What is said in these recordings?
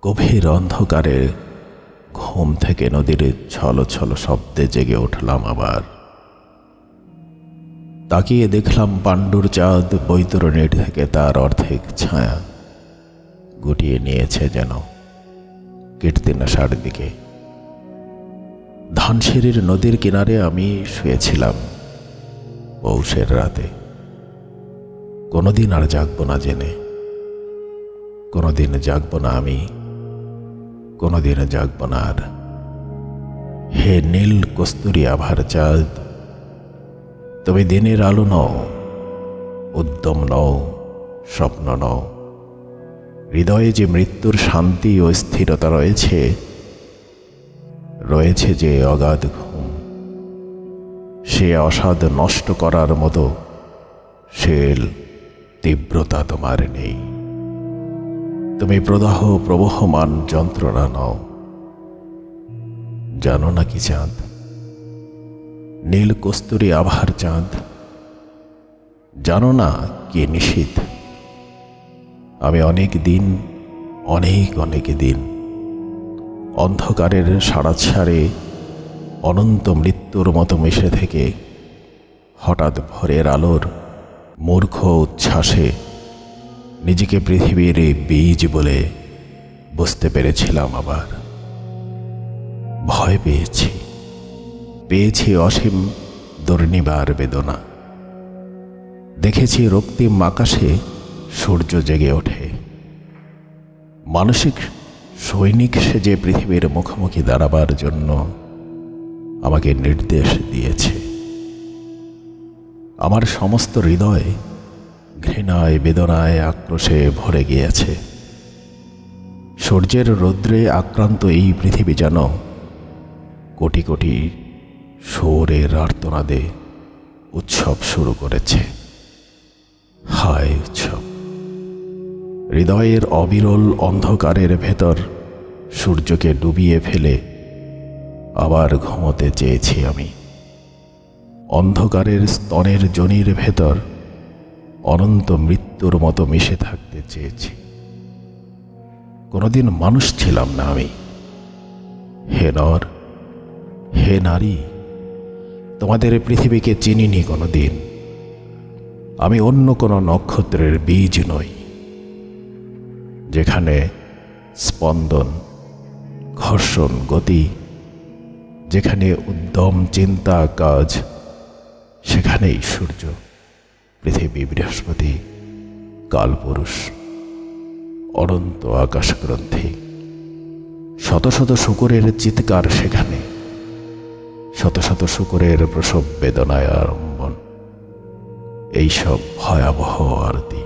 গভীর অন্ধকারে ঘুম থেকে নদীর ছল ছল শব্দে জেগে উঠলাম আবার। তাকিয়ে দেখলাম পাণ্ডুর চাঁদ বৈতরণীর থেকে তার অর্ধেক ছায়া গুটিয়ে নিয়েছে যেন কীর্তিনাশার দিকে। ধানসিঁড়ির নদীর কিনারে আমি শুয়েছিলাম পৌষের রাতে। কোনোদিন আর জাগব না জেনে, কোনোদিন জাগব না আমি, কোনোদিন জাগব না আর। হে নীল কস্তুরী আভার চাঁদ, তুমি দিনের আলো নও, উদ্যম নও, স্বপ্ন নও। হৃদয়ে যে মৃত্যুর শান্তি ও স্থিরতা রয়েছে, রয়েছে যে অগাধ ঘুম, সে অসাধ নষ্ট করার মতো শেল তীব্রতা তোমার নেই। তুমি প্রদাহ প্রবহমান যন্ত্রণা নও। জানো না কি চাঁদ, নীল কস্তুরী আভার চাঁদ, জানো না কি নিশীথ। আমি অনেক দিন, অনেক দিন অন্ধকারের সাড়ে অনন্ত মৃত্যুর মতো মিশে থেকে হঠাৎ ভোরের আলোর মূর্খ উচ্ছ্বাসে নিজেকে পৃথিবীর বীজ বলে বুঝতে পেরেছিলাম আবার। ভয় পেয়েছি অসীম দুর্নিবার বেদনা। দেখেছি রক্তিম আকাশে সূর্য জেগে ওঠে, মানসিক সৈনিক সেজে পৃথিবীর মুখোমুখি দাঁড়াবার জন্য আমাকে নির্দেশ দিয়েছে। আমার সমস্ত হৃদয় ঘৃণায়, বেদনায়, আক্রোশে ভরে গিয়েছে। সূর্যের রৌদ্রে আক্রান্ত এই পৃথিবী যেন কোটি কোটি সুরের আর্তনাদে উৎসব শুরু করেছে। হায় উৎসব! হৃদয়ের অবিরল অন্ধকারের ভেতর সূর্যকে ডুবিয়ে ফেলে আবার ঘুমোতে চেয়েছি আমি। অন্ধকারের স্তনের যোনির ভেতর অনন্ত মৃত্যুর মতো মিশে থাকতে চেয়েছি। কোনোদিন মানুষ ছিলাম না আমি। হে নর, হে নারী, তোমাদের পৃথিবীকে চিনিনি কোনোদিন। আমি অন্য কোনো নক্ষত্রের বীজ নই, যেখানে স্পন্দন, ঘর্ষণ, গতি, যেখানে উদ্যম, চিন্তা, কাজ, সেখানেই সূর্য, পৃথিবী, বৃহস্পতি, কালপুরুষ, অনন্ত আকাশগ্রন্থি। শত শত শূকরের চিৎকার সেখানে, শত শত শূকরের প্রসব বেদনায় আরম্ভন। এইসব ভয়াবহ আরতি।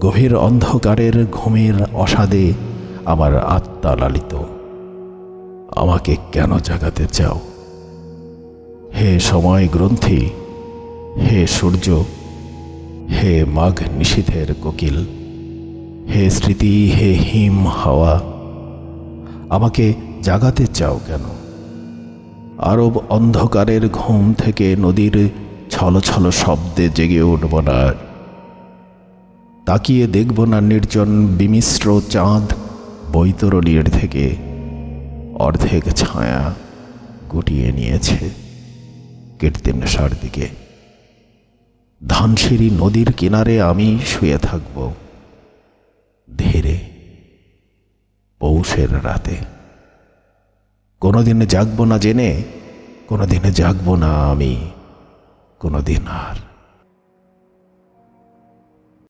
গভীর অন্ধকারের ঘুমের অসাদে আমার আত্মা লালিত। আমাকে কেন জাগাতে চাও? হে সময় গ্রন্থি, হে সূর্য, হে মাঘ নিশীথের কোকিল, হে স্মৃতি, হে হিম হাওয়া, আমাকে জাগাতে চাও কেন? আরব অন্ধকারের ঘুম থেকে নদীর ছল ছল শব্দে জেগে উঠব না। তাকিয়ে দেখব না নির্জন বিমিশ্র চাঁদ বৈতরণীর থেকে অর্ধেক ছায়া গুটিয়ে নিয়েছে কীর্তিনাশার দিকে। ধানসিঁড়ি নদীর কিনারে আমি শুয়ে থাকব ধীরে পৌষের রাতে। কোনোদিন জাগব না জেনে, কোনোদিন জাগব না আমি, কোনোদিন আর।